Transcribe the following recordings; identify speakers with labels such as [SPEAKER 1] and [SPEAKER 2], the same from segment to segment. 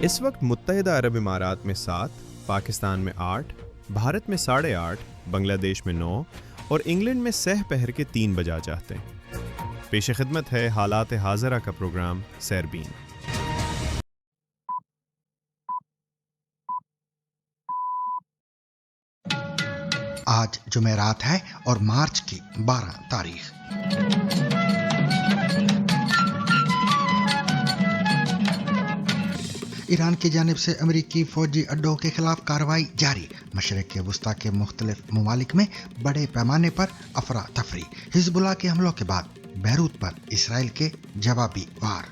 [SPEAKER 1] اس وقت متحدہ عرب امارات میں 7، پاکستان میں 8، بھارت میں 8:30، بنگلہ دیش میں 9 اور انگلینڈ میں سہ پہر کے 3 بجا چاہتے ہیں۔ پیش خدمت ہے حالات حاضرہ کا پروگرام سیربین۔
[SPEAKER 2] آج جمعرات ہے اور مارچ کی 12 تاریخ۔ ایران کی جانب سے امریکی فوجی اڈوں کے خلاف کارروائی جاری، مشرق وسطیٰ کے مختلف ممالک میں بڑے پیمانے پر افراتفری، حزب اللہ کے حملوں کے بعد بیروت پر اسرائیل کے جوابی وار۔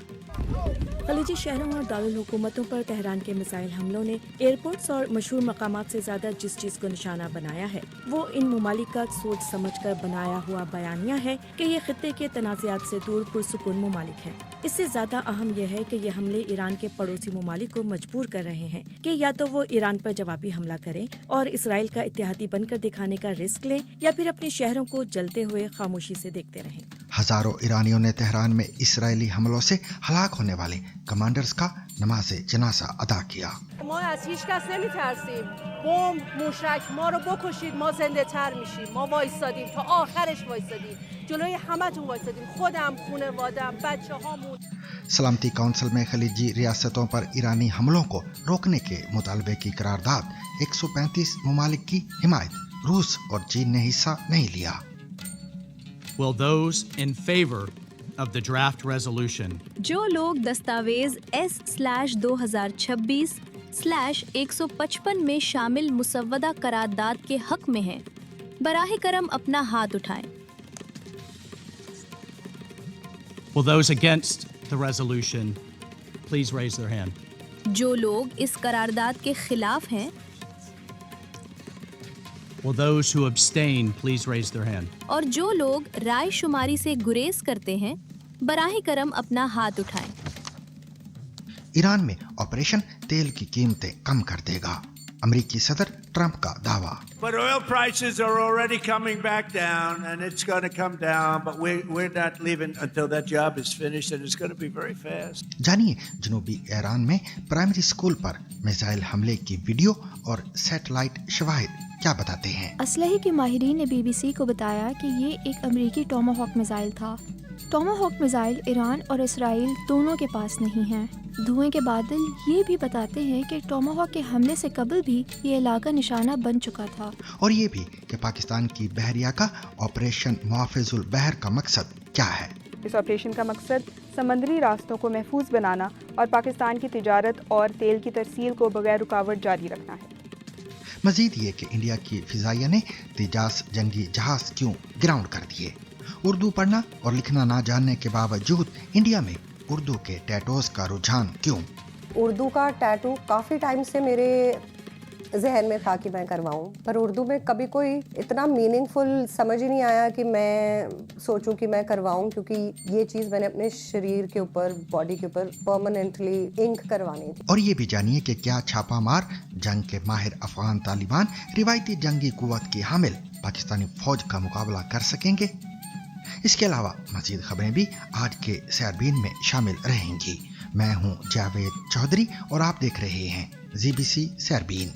[SPEAKER 3] خلیجی شہروں اور دارالحکومتوں پر تہران کے میزائل حملوں نے ایئرپورٹس اور مشہور مقامات سے زیادہ جس چیز کو نشانہ بنایا ہے وہ ان ممالک کا سوچ سمجھ کر بنایا ہوا بیانیہ ہے کہ یہ خطے کے تنازعات سے دور پرسکون ممالک ہیں۔ اس سے زیادہ اہم یہ ہے کہ یہ حملے ایران کے پڑوسی ممالک کو مجبور کر رہے ہیں کہ یا تو وہ ایران پر جوابی حملہ کریں اور اسرائیل کا اتحادی بن کر دکھانے کا رسک لیں، یا پھر اپنے شہروں کو جلتے ہوئے خاموشی سے دیکھتے رہیں۔
[SPEAKER 2] ہزاروں ایرانیوں نے تہران میں اسرائیلی حملوں سے ہلاک ہونے والے کمانڈرز کا نماز جنازہ ادا کیا۔
[SPEAKER 4] ما از هیچ کس نمیترسیم، بمب موشک ما رو بکشید ما زنده تر میشیم، ما وایسادیم تا آخرش، وایسادیم جلوی همتون، وایسادیم خودم، خانواده‌ام، بچه‌هامون۔
[SPEAKER 2] سلامتی کونسل میں خلیجی ریاستوں پر ایرانی حملوں کو روکنے کے مطالبے کی قرارداد، 135 ممالک کی حمایت، روس اور چین نے حصہ نہیں لیا۔
[SPEAKER 5] Will those in favor of the draft resolution
[SPEAKER 6] جو لوگ دستاویز S/2026/155 میں شامل مسودہ قرارداد کے حق میں ہیں، براہ کرم اپنا ہاتھ اٹھائیں۔
[SPEAKER 5] Will those against the resolution please raise their hand.
[SPEAKER 6] جو لوگ اس قرارداد کے خلاف ہیں،
[SPEAKER 5] Will those who abstain please raise their hand.
[SPEAKER 6] اور جو لوگ رائے شماری سے گریز کرتے ہیں، براہ کرم اپنا ہاتھ اٹھائیں۔
[SPEAKER 2] ایران میں آپریشن تیل کی قیمتیں کم کر دے گا، امریکی صدر ٹرمپ کا دعویٰ۔
[SPEAKER 7] But oil prices are already coming back down, and it's going to come down, but we're not leaving until that job is finished, and it's going to be very fast.
[SPEAKER 2] جانیے جنوبی ایران میں primary school پر missile حملے کی video اور satellite شواہد کیا بتاتے ہیں۔
[SPEAKER 8] اسلحے کے ماہرین نے BBC کو بتایا کہ یہ ایک امریکی ٹوماہاک میزائل تھا۔ ٹوماہاک میزائل ایران اور اسرائیل دونوں کے پاس نہیں ہیں۔ دھوئیں کے بادل یہ بھی بتاتے ہیں کہ ٹوماہاک کے حملے سے قبل بھی یہ علاقہ نشانہ بن چکا تھا،
[SPEAKER 2] اور یہ بھی کہ پاکستان کی بحریہ کا آپریشن محافظ البحر کا مقصد کیا ہے۔
[SPEAKER 9] اس آپریشن کا مقصد سمندری راستوں کو محفوظ بنانا اور پاکستان کی تجارت اور تیل کی ترسیل کو بغیر رکاوٹ جاری رکھنا ہے۔
[SPEAKER 2] مزید یہ کہ انڈیا کی فضائیہ نے تیجاس جنگی جہاز کیوں گراؤنڈ کر دیے۔ اردو پڑھنا اور لکھنا نہ جاننے کے باوجود انڈیا میں اردو کے ٹیٹوز کا رجحان کیوں؟
[SPEAKER 10] اردو کا ٹیٹو کافی ٹائم سے میرے ذہن میں تھا کہ میں کرواؤں، پر اردو میں کبھی کوئی اتنا میننگ فل سمجھ ہی نہیں آیا کہ میں سوچوں کہ میں کرواؤں، کیونکہ یہ چیز میں نے اپنے شریر کے اوپر، باڈی کے اوپر پرماننٹلی انک کروانی تھی۔
[SPEAKER 2] اور یہ بھی جانیے کہ کیا چھاپا مار جنگ کے ماہر افغان طالبان روایتی جنگی قوت کی حامل پاکستانی فوج کا مقابلہ کر سکیں گے؟ اس کے علاوہ مزید خبریں بھی آج کے سیربین میں شامل رہیں گی۔ میں ہوں جاوید چودھری اور آپ دیکھ رہے ہیں ZBC سیربین۔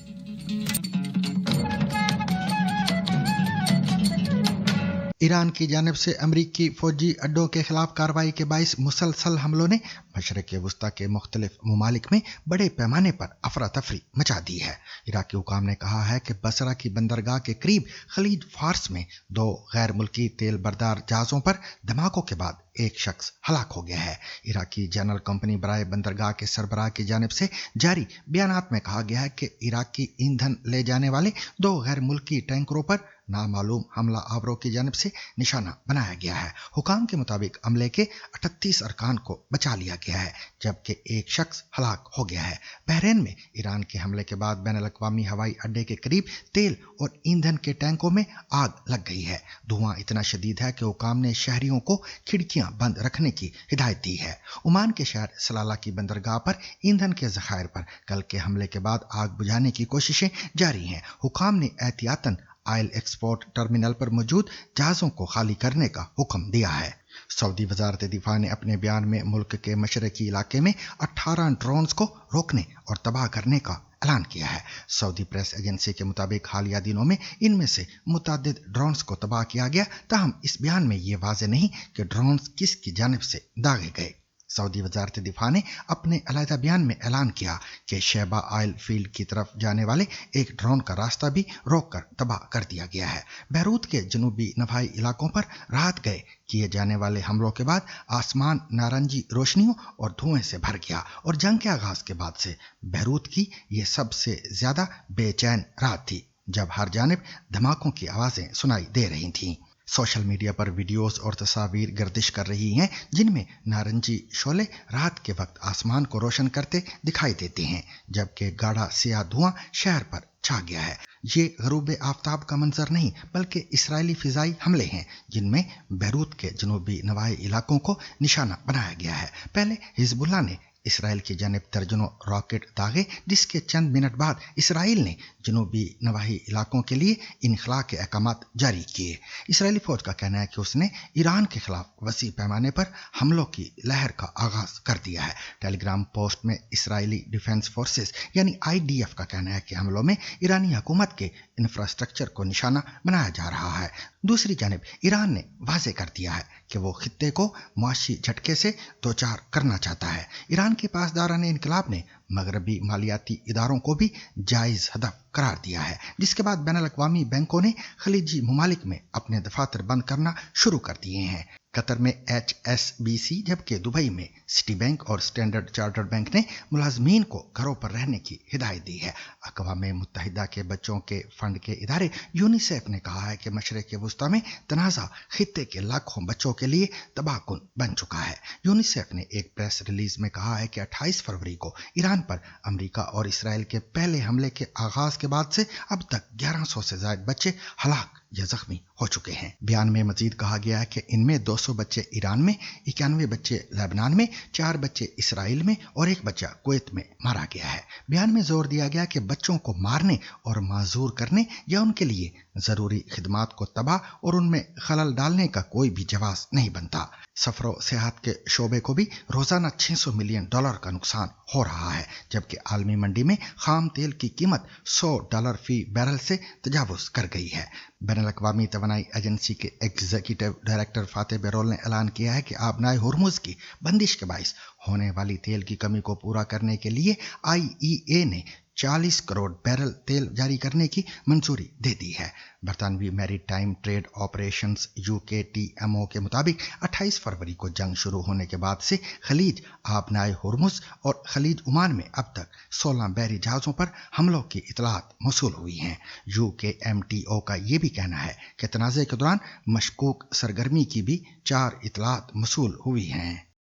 [SPEAKER 2] ایران کی جانب سے امریکی فوجی اڈوں کے خلاف کارروائی کے باعث مسلسل حملوں نے مشرق وسطیٰ کے مختلف ممالک میں بڑے پیمانے پر افراتفری مچا دی ہے۔ عراقی حکام نے کہا ہے کہ بصرہ کی بندرگاہ کے قریب خلیج فارس میں 2 غیر ملکی تیل بردار جہازوں پر دھماکوں کے بعد ایک شخص ہلاک ہو گیا ہے۔ عراقی جنرل کمپنی برائے بندرگاہ کے سربراہ کی جانب سے جاری بیانات میں کہا گیا ہے کہ عراقی ایندھن لے جانے والے 2 غیر ملکی ٹینکروں پر نامعلوم حملہ آوروں کی جانب سے نشانہ بنایا گیا ہے۔ حکام کے مطابق عملے کے 38 ارکان کو بچا لیا گیا ہے، جبکہ ایک شخص ہلاک ہو گیا ہے۔ بحرین میں ایران کے حملے کے بعد بین الاقوامی ہوائی اڈے کے قریب تیل اور ایندھن کے ٹینکوں میں آگ لگ گئی ہے۔ دھواں اتنا شدید ہے کہ حکام نے شہریوں کو کھڑکیاں بند رکھنے کی ہدایت دی ہے۔ عمان کے شہر سلالہ کی بندرگاہ پر ایندھن کے ذخائر پر کل کے حملے کے بعد آگ بجھانے کی کوششیں جاری ہیں۔ حکام نے احتیاطاً آئل ایکسپورٹ ٹرمینل پر موجود جہازوں کو خالی کرنے کا حکم دیا ہے۔ सऊदी वजारत दिफा ने अपने बयान में मुल्क के मशरकी इलाके में 18 ड्रोन्स को रोकने और तबाह करने का ऐलान किया है। सऊदी प्रेस एजेंसी के मुताबिक हालिया दिनों में इनमें से मुतअद्दिद ड्रोन्स को तबाह किया गया, ताहम इस बयान में ये वाज़ेह नहीं कि ड्रोन्स किसकी जानिब से दागे गए। सऊदी वजारत दिफा ने अपने अलहदा बयान में ऐलान किया कि शैबा ऑयल फील्ड की तरफ जाने वाले एक ड्रोन का रास्ता भी रोक कर तबाह कर दिया गया है। बैरूत के जनूबी नवाही इलाकों पर रात गए किए जाने वाले हमलों के बाद आसमान नारंगी रोशनियों और धुएं से भर गया और जंग के आगाज के बाद से बैरूत की ये सबसे ज्यादा बेचैन रात थी, जब हर जानिब धमाकों की आवाजें सुनाई दे रही थीं। सोशल मीडिया पर वीडियोस और तस्वीर गर्दिश कर रही हैं जिनमें नारंगी शोले रात के वक्त आसमान को रोशन करते दिखाई देते हैं, जबकि गाढ़ा सियाह धुआं शहर पर छा गया है। ये गरूब आफताब का मंजर नहीं बल्कि इसराइली फिजाई हमले हैं जिनमें बैरूत के जनूबी नवाही इलाकों को निशाना बनाया गया है। पहले हिजबुल्लाह ने इसराइल की जानिब दर्जनों रॉकेट दागे, जिसके चंद मिनट बाद इसराइल ने जनूबी नवाही इलाकों के लिए इनखला के अहकामात जारी किए। इसराइली फौज का कहना है कि उसने ईरान के खिलाफ वसी पैमाने पर हमलों की लहर का आगाज कर दिया है। टेलीग्राम पोस्ट में इसराइली डिफेंस फोर्सेस यानी IDF का कहना है कि हमलों में ईरानी हुकूमत के इंफ्रास्ट्रक्चर को निशाना बनाया जा रहा है। दूसरी जानिब ईरान ने वाजे कर दिया है कि वो खित्ते को मुआशी झटके से दो चार करना चाहता है। ईरान के पासदारान इनकलाब ने मगरबी मालियाती इदारों को भी जायज हदफ करार दिया है, जिसके बाद बैनुल-अक़वामी बैंकों ने खलीजी ममालिक में अपने दफातर बंद करना शुरू कर दिए हैं। कतर में HSBC जबकि दुबई में सिटी बैंक और स्टैंडर्ड चार्टर्ड बैंक ने मुलाजमीन को घरों पर रहने की हिदायत दी है। अक़वाम मुत्तहिदा के बच्चों के फंड के इदारे यूनिसेफ ने कहा है कि मशरिक़ वस्ता में तनाज़ा खित्ते के लाखों बच्चों के लिए तबाहकुन बन चुका है। यूनिसेफ ने एक प्रेस रिलीज में कहा है कि 28 फरवरी को ईरान पर अमेरिका और इसराइल के पहले हमले के आगाज के बाद से अब तक 1100 से ज्यादा बच्चे हलाक या जख्मी हो चुके हैं। बयान में मजीद कहा गया है कि इनमें 200 बच्चे ईरान में, 91 बच्चे लेबनान में, 4 बच्चे इसराइल में और 1 बच्चा कुवैत में मारा गया है। बयान में जोर दिया गया कि बच्चों को मारने और माजूर करने या उनके लिए जरूरी खिदमात को तबाह और उनमें खलल डालने का कोई भी जवाब नहीं बनता। सफरो सेहत के शोबे को भी रोजाना $600 मिलियन का नुकसान हो रहा है, जबकि आलमी मंडी में खाम तेल की कीमत $100 फी बैरल से तजावुज कर गई है। बैनुल-अक़वामी तवानाई एजेंसी के एग्जीक्यूटिव डायरेक्टर फाते बेरोल ने ऐलान किया है कि आबनाए हुर्मुज की बंदिश के बाइस होने वाली तेल की कमी को पूरा करने के लिए IEA ने 40 करोड़ बैरल तेल जारी करने की मंजूरी दे दी है। बरतानवी मैरीटाइम ट्रेड ऑपरेशंस UKTMO के मुताबिक 28 फरवरी को जंग शुरू होने के बाद से खलीज आबनाए हुर्मुज और खलीज ओमान में अब तक 16 बहरी जहाज़ों पर हमलों की इतलात मौसूल हुई हैं। UKMTO का ये भी कहना है कि तनाज़े के दौरान मशकूक सरगर्मी की भी 4 इतलात मौसूल हुई हैं।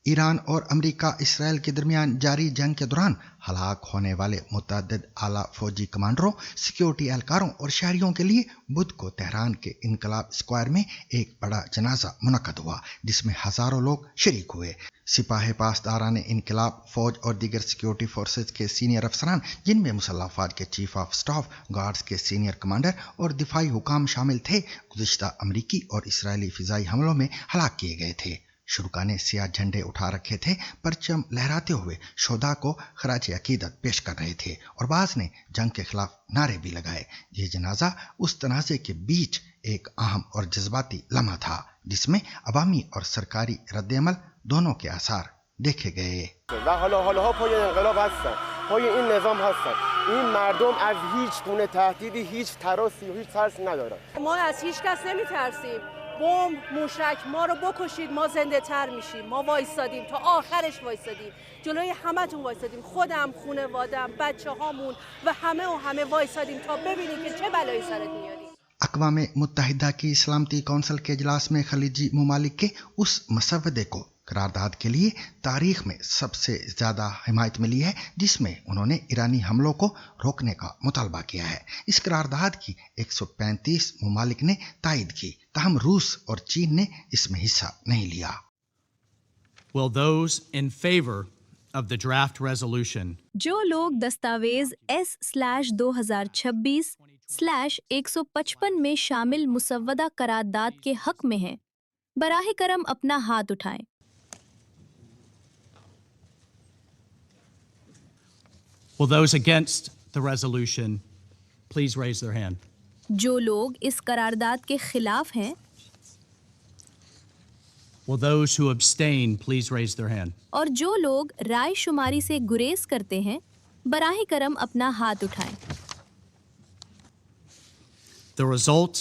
[SPEAKER 2] ईरान और अमेरिका इसराइल के दरमियान जारी जंग के दौरान हलाक होने वाले मुतअद्दिद आला फौजी कमांडरों, सिक्योरिटी एहलकारों और शहरियों के लिए बुध को तेहरान के इनकलाब स्क्वायर में एक बड़ा जनाजा मुनक्कद हुआ, जिसमें हजारों लोग शरीक हुए। सिपाही पासदारान इनकलाब, फौज और दीगर सिक्योरिटी फोर्सेज के सीनियर अफसरान, जिनमें मुसल्लह अफवाज के चीफ ऑफ स्टाफ, गार्ड्स के सीनियर कमांडर और दिफाई हुकाम शामिल थे, गुज़िश्ता अमरीकी और इसराइली फिजाई हमलों में हलाक किए गए थे। शुरका ने सियाह झंडे उठा रखे थे, परचम लहराते हुए शोधा को खराज अकीदत पेश कर रहे थे और बाज ने जंग के खिलाफ नारे भी लगाए। ये जनाजा उस तनाज़े के बीच एक अहम और जज्बाती लम्हा था, जिसमें अवामी और सरकारी रद्द-ए-अमल दोनों के आसार देखे गए।
[SPEAKER 11] این مردم از هیچ گونه تهدیدی، هیچ تراسی و هیچ ترسی ندارن.
[SPEAKER 4] ما از هیچ کس نمیترسیم. بمب، موشک ما رو بکشید ما زنده تر میشیم. ما وایسادیم تا آخرش وایسادیم. جلوی همتون وایسادیم. خودم، خانواده‌ام، بچه‌هامون و همه وایسادیم تا ببینیم که چه بلایی سرت میاریم.
[SPEAKER 2] अक़वाम मुत्तहिदा की सलामती कौंसिल के इजलास में खलीजी ममालिक के उस मसवदे को करारदाद के लिए तारीख में सबसे ज़्यादा हिमायत मिली है, जिसमें उन्होंने ईरानी हमलों को रोकने का मुतालबा किया है। इस करारदाद की 135 ममालिक ने तायद की, ताहम रूस और चीन ने इसमें हिस्सा नहीं लिया।
[SPEAKER 5] Will those in favor of the draft resolution
[SPEAKER 6] जो लोग दस्तावेज S/2026 155 में शामिल मुसव्वदा करारदाद के हक में हैं, बराह करम अपना हाथ उठाएं।
[SPEAKER 5] Will those against the resolution please raise their hand?
[SPEAKER 6] जो लोग इस करारदाद के खिलाफ हैं,
[SPEAKER 5] Will those who abstain please raise their hand?
[SPEAKER 6] और जो लोग राय शुमारी से गुरेज करते हैं, बराह करम अपना हाथ उठाएं।
[SPEAKER 5] The result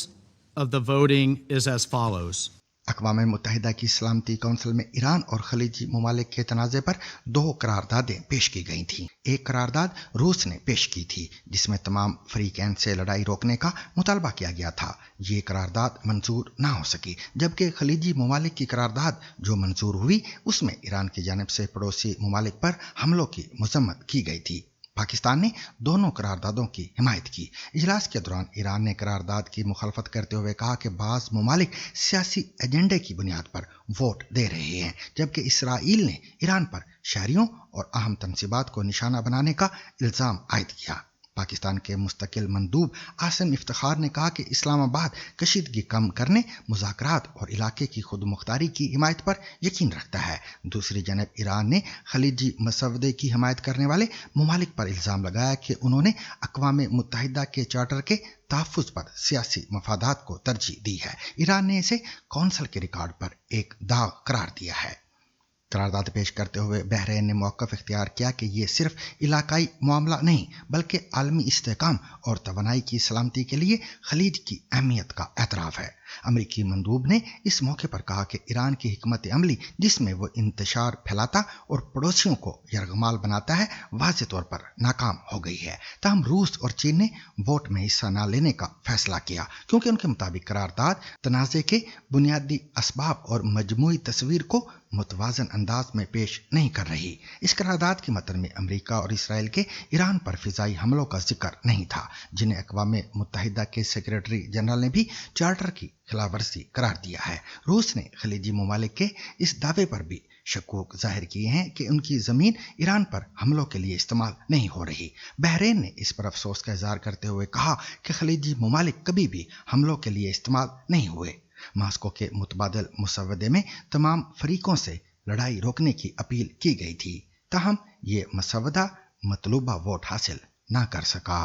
[SPEAKER 5] of the voting is as follows.
[SPEAKER 2] अक़वाम मुत्तहिदा की सलामती कौंसिल में ईरान और खलीजी ममालिक के तनाज़े पर 2 करारदादें पेश की गई थीं। एक करारदाद रूस ने पेश की थी जिसमें तमाम फरीकैन से लड़ाई रोकने का मुतालबा किया गया था। ये करारदाद मंजूर ना हो सकी, जबकि खलीजी ममालिक की करारदाद जो मंजूर हुई उसमें ईरान की जानिब से पड़ोसी ममालिक पर हमलों की मजम्मत की गई थी। पाकिस्तान ने दोनों करारदादों की हिमायत की। इजलास के दौरान ईरान ने करारदाद की मुखालफत करते हुए कहा कि बाज़ ममालिक सियासी एजेंडे की बुनियाद पर वोट दे रहे हैं, जबकि इसराइल ने ईरान पर शहरियों और अहम तनसीबात को निशाना बनाने का इल्ज़ाम आयद किया। पाकिस्तान के मुस्तकिल मंदूब आसिम इफ्तिखार ने कहा कि इस्लामाबाद कशीदगी कम करने, मुज़ाकरात और इलाके की खुद मुख्तारी की हिमायत पर यकीन रखता है। दूसरी जानब ईरान ने खलीजी मसवदे की हिमायत करने वाले ममालिक पर इल्ज़ाम लगाया कि उन्होंने अक़वाम मुत्तहिदा के चार्टर के तहफ़्फ़ुज़ पर सियासी मफादात को तरजीह दी है। ईरान ने इसे कौंसिल के रिकॉर्ड पर एक दाग करार दिया है। करारदाद पेश करते हुए बहरीन ने मौक़िफ़ इख्तियार किया कि ये सिर्फ इलाकाई मामला नहीं बल्कि आलमी इस्तेहकाम और तवानाई की सलामती के लिए खलीज की अहमियत का एतराफ़ है। अमरीकी मंदूब ने इस मौके पर कहा कि ईरान की हिकमत अमली जिसमें वो इंतशार फैलाता और पड़ोसियों को यरगमाल बनाता है, वाज़ेह तौर पर नाकाम हो गई है। ताहम रूस और चीन ने वोट में हिस्सा न लेने का फैसला किया क्योंकि उनके मुताबिक करारदाद तनाज़े के बुनियादी असबाब और मजमूई तस्वीर को मुतवाज़न अंदाज में पेश नहीं कर रही। इस करारदाद के मतन में अमरीका और इसराइल के ईरान पर फ़िज़ाई हमलों का जिक्र नहीं था, जिन्हें अक़वाम मुत्तहिदा के सेक्रेटरी जनरल ने भी चार्टर की खिलाफवर्जी करार दिया है। रूस ने खलीजी ममालिक के इस दावे पर भी शकूक जाहिर किए हैं कि उनकी ज़मीन ईरान पर हमलों के लिए इस्तेमाल नहीं हो रही। बहरीन ने इस पर अफसोस का इज़हार करते हुए कहा कि खलीजी ममालिक कभी भी हमलों के लिए इस्तेमाल नहीं हुए। मास्को के मुतबादिल मुसव्वदे में तमाम फरीकों से लड़ाई रोकने की अपील की गई थी, ताहम ये मसवदा मतलूबा वोट हासिल ना कर सका।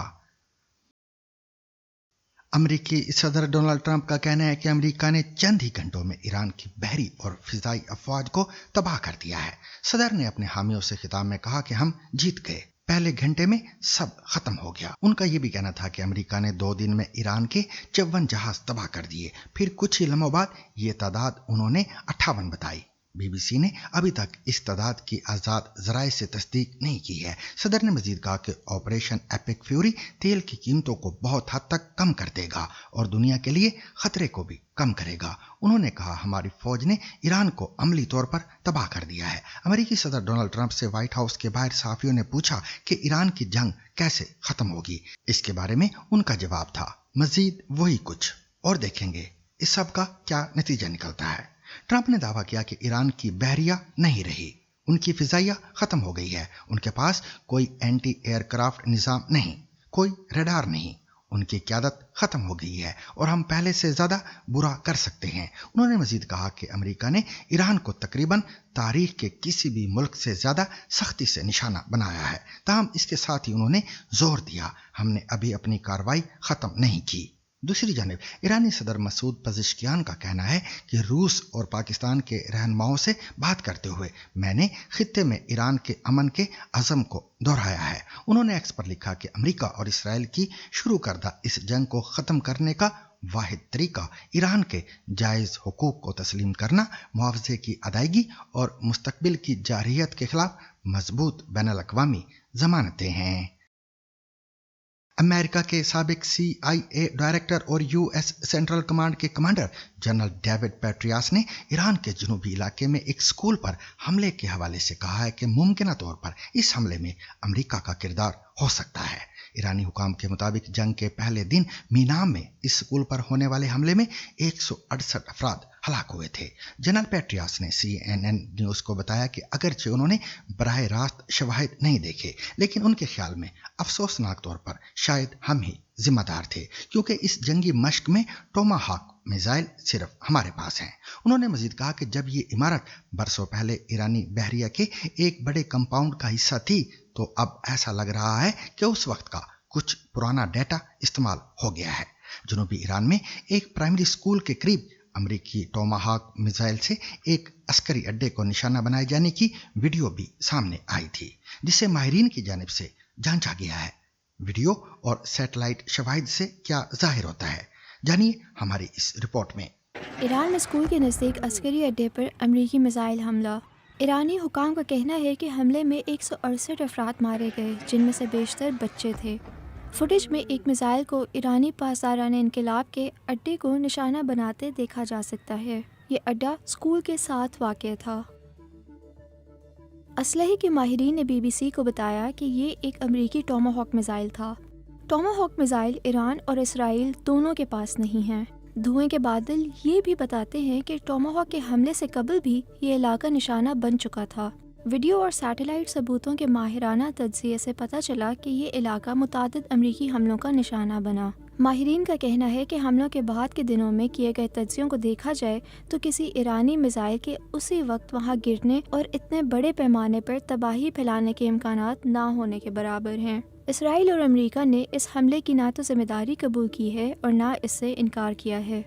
[SPEAKER 2] अमरीकी सदर डोनाल्ड ट्रंप का कहना है कि अमरीका ने चंद ही घंटों में ईरान की बहरी और फिजाई अफवाज को तबाह कर दिया है। सदर ने अपने हामियों से खिताब में कहा कि हम जीत गए, पहले घंटे में सब खत्म हो गया। उनका यह भी कहना था कि अमेरिका ने 2 दिन में ईरान के 54 जहाज तबाह कर दिए। फिर कुछ ही लम्हों बाद ये तादाद उन्होंने 58 बताई। बीबीसी ने अभी तक इस तादाद की आज़ाद ज़राए से तस्दीक नहीं की है। सदर ने मजीद कहा कि ऑपरेशन एपिक फ्यूरी तेल की कीमतों को बहुत हद तक कम कर देगा और दुनिया के लिए खतरे को भी कम करेगा। उन्होंने कहा, हमारी फौज ने ईरान को अमली तौर पर तबाह कर दिया है। अमेरिकी सदर डोनाल्ड ट्रंप से व्हाइट हाउस के बाहर सहाफ़ियों ने पूछा कि ईरान की जंग कैसे खत्म होगी। इसके बारे में उनका जवाब था, मजीद वही कुछ और देखेंगे इस सब का क्या नतीजा निकलता है। ट्रंप ने दावा किया कि ईरान की बहरिया नहीं रही, उनकी फिजाइया खत्म हो गई है। उनके पास कोई एंटी एयरक्राफ्ट निज़ाम नहीं, कोई रडार नहीं, उनकी क़यादत खत्म हो गई है और हम पहले से ज़्यादा बुरा कर सकते हैं। उन्होंने मजीद कहा कि अमेरिका ने ईरान को तकरीबन तारीख के किसी भी मुल्क से ज़्यादा सख्ती से निशाना बनाया है। ताहम इसके साथ ही उन्होंने जोर दिया, हमने अभी अपनी कार्रवाई ख़त्म नहीं की। दूसरी जानिब ईरानी सदर मसूद पज़ेश्कियान का कहना है कि रूस और पाकिस्तान के रहनुमाओं से बात करते हुए मैंने खित्ते में ईरान के अमन के अज़म को दोहराया है। उन्होंने एक्स पर लिखा कि अमेरिका और इसराइल की शुरू करदा इस जंग को ख़त्म करने का वाहिद तरीका ईरान के जायज़ हुकूक को तस्लीम करना, मुआवजे की अदायगी और मुस्तकबिल की जारहियत के खिलाफ मजबूत बैनुल-अक़वामी ज़मानतें हैं। अमेरिका के साबिक CIA डायरेक्टर और US सेंट्रल कमांड के कमांडर जनरल डेविड पेट्रियास ने ईरान के जनूबी इलाके में एक स्कूल पर हमले के हवाले से कहा है कि मुमकिन तौर पर इस हमले में अमेरिका का किरदार हो सकता है। ईरानी हुकाम के मुताबिक जंग के पहले दिन मीनाम में इस स्कूल पर होने वाले हमले में 168 अफराद हलाक हुए थे। जनरल पेट्रियास ने CNN न्यूज़ को बताया कि अगरचे उन्होंने बराह रास्त शवाहिद नहीं देखे, लेकिन उनके ख्याल में अफसोसनाक तौर पर शायद हम ही जिम्मेदार थे, क्योंकि इस जंगी मश्क में टोमाहाक मिसाइल सिर्फ हमारे पास हैं। उन्होंने मजीद कहा कि जब ये इमारत बरसों पहले ईरानी बहरिया के एक बड़े कंपाउंड का हिस्सा थी, तो अब ऐसा लग रहा है कि उस वक्त का कुछ पुराना डेटा इस्तेमाल हो गया है। जनूबी ईरान में एक प्राइमरी स्कूल के करीब अमेरिकी टोमाहाक मिसाइल से एक अस्करी अड्डे को निशाना बनाए जाने की वीडियो भी सामने आई थी, जिसे माहिरीन की जानिब से जांचा गया है। वीडियो और सैटेलाइट शवाहिद से क्या जाहिर होता है, जानिए हमारी इस रिपोर्ट में।
[SPEAKER 8] ईरान में स्कूल के नज़दीक अस्करी अड्डे पर अमेरिकी मिसाइल हमला। ईरानी हुकाम का कहना है कि हमले में 168 अफराद मारे गए, जिनमें से बेशतर बच्चे थे। फुटेज में एक मिसाइल को ईरानी पासदारान इनकलाब के अड्डे को निशाना बनाते देखा जा सकता है। ये अड्डा स्कूल के साथ वाक़ था। असलहे के माहिरीन ने BBC को बताया कि ये एक अमेरिकी टोमाहॉक मिसाइल था। टोमाहॉक मिसाइल ईरान और इसराइल दोनों के पास नहीं हैं। धुएं के बादल ये भी बताते हैं कि टोमाहॉक के हमले से कबल भी ये इलाका निशाना बन चुका था। वीडियो और सैटेलाइट सबूतों के माहिराना तज्ज़िये से पता चला कि ये इलाका मुतादिद अमरीकी हमलों का निशाना बना। माहिरीन का कहना है कि हमलों के बाद के दिनों में किए गए तज्ज़ियों को देखा जाए तो किसी ईरानी मिसाइल के उसी वक्त वहाँ गिरने और इतने बड़े पैमाने पर तबाही फैलाने के इम्कानात ना होने के बराबर हैं। इसराइल और अमेरिका ने इस हमले की ना तो जिम्मेदारी कबूल की है और ना इससे इनकार किया है,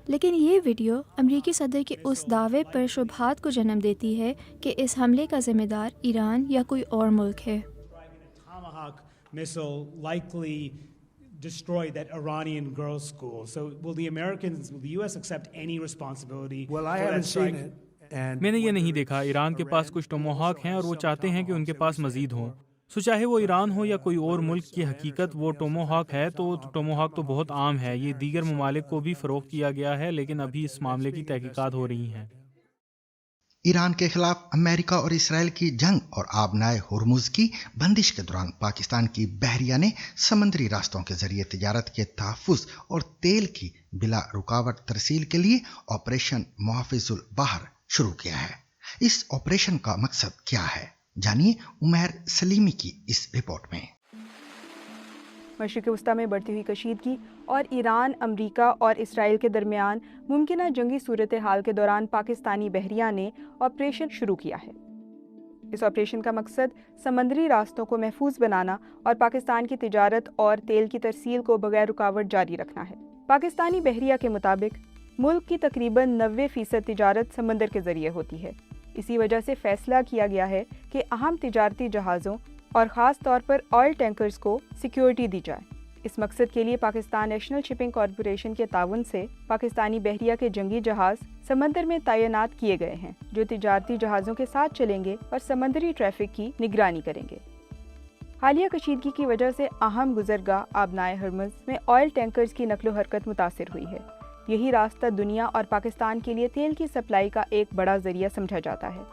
[SPEAKER 8] लेकिन ये वीडियो अमेरिकी सदर के उस दावे पर शुबहात को जन्म देती है कि इस हमले का जिम्मेदार ईरान या कोई और मुल्क है।
[SPEAKER 12] destroyed that Iranian girls' school. So will the Americans, will the US accept any responsibility?
[SPEAKER 7] Well, I haven't seen it. And
[SPEAKER 13] मैंने ये नहीं देखा। ईरान के पास कुछ टोमाहॉक हैं और वो चाहते हैं कि उनके पास मजीद हों। सो चाहे वो ईरान हो या कोई और मुल्क, की हकीकत वो टोमाहॉक है तो टोमाहॉक तो बहुत आम है। ये दीगर ममालिक को भी फ़रोख्त किया गया है, लेकिन अभी इस मामले की तहकीकात हो रही हैं।
[SPEAKER 2] ईरान के खिलाफ अमेरिका और इसराइल की जंग और आबनाए हुर्मुज की बंदिश के दौरान पाकिस्तान की बहरिया ने समंदरी रास्तों के जरिए तिजारत के तहफ़्फ़ुज़ और तेल की बिला रुकावट तरसील के लिए ऑपरेशन मुहाफ़िज़ुल बहर शुरू किया है। इस ऑपरेशन का मकसद क्या है, जानिए उमैर सलीमी की इस रिपोर्ट में।
[SPEAKER 9] मशरिक़ वस्ता में बढ़ती हुई कशीदगी और ईरान, अमरीका और इसराइल के दरमियान मुमकिना जंगी सूरत हाल के दौरान पाकिस्तानी बहरिया ने ऑपरेशन शुरू किया है। इस ऑपरेशन का मकसद समंदरी रास्तों को महफूज बनाना और पाकिस्तान की तिजारत और तेल की तरसील को बगैर रुकावट जारी रखना है। पाकिस्तानी बहरिया के मुताबिक मुल्क की तकरीबन 90% तिजारत समंदर के जरिए होती है। इसी वजह से फैसला किया गया है कि अहम तिजारती जहाज़ों और ख़ास तौर पर ऑयल टैंकर्स को सिक्योरिटी दी जाए। इस मकसद के लिए पाकिस्तान नेशनल शिपिंग कॉरपोरेशन के ताउन से पाकिस्तानी बहरिया के जंगी जहाज़ समंदर में तैनात किए गए हैं, जो तिजारती जहाज़ों के साथ चलेंगे और समंदरी ट्रैफिक की निगरानी करेंगे। हालिया कशीदगी की वजह से अहम गुज़रगाह आबनाए हुर्मुज़ में ऑयल टैंकर्स की नकलो हरकत मुतासिर हुई है। यही रास्ता दुनिया और पाकिस्तान के लिए तेल की सप्लाई का एक बड़ा ज़रिया समझा जाता है।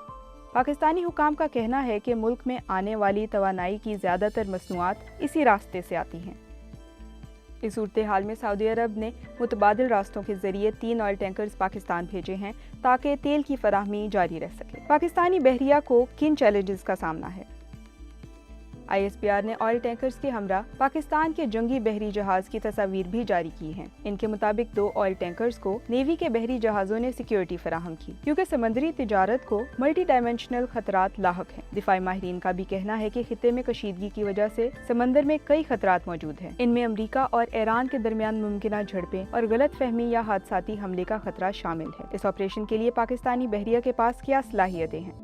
[SPEAKER 9] पाकिस्तानी हुकाम का कहना है कि मुल्क में आने वाली तवानाई की ज़्यादातर मसनूआत इसी रास्ते से आती हैं। इस सूरत हाल में सऊदी अरब ने मुतबादिल रास्तों के ज़रिए 3 ऑयल टैंकर्स पाकिस्तान भेजे हैं ताकि तेल की फराहमी जारी रह सके। पाकिस्तानी बहरिया को किन चैलेंजेस का सामना है? ISPR ने ऑयल टैंकर्स के हमरा पाकिस्तान के जंगी बहरी जहाज की तस्वीर भी जारी की हैं। इनके मुताबिक 2 ऑयल टैंकर्स को नेवी के बहरी जहाज़ों ने सिक्योरिटी फराहम की, क्योंकि समंदरी तिजारत को मल्टी डायमेंशनल खतरात लाहक हैं। दिफाई माहिरीन का भी कहना है कि खित्ते में कशीदगी की वजह से समंदर में कई खतरात मौजूद हैं। इनमें अमरीका और ईरान के दरमियान मुमकिना झड़पें और गलत फहमी या हादसाती हमले का खतरा शामिल है। इस ऑपरेशन के लिए पाकिस्तानी बहरिया के पास क्या सलाहियतें हैं?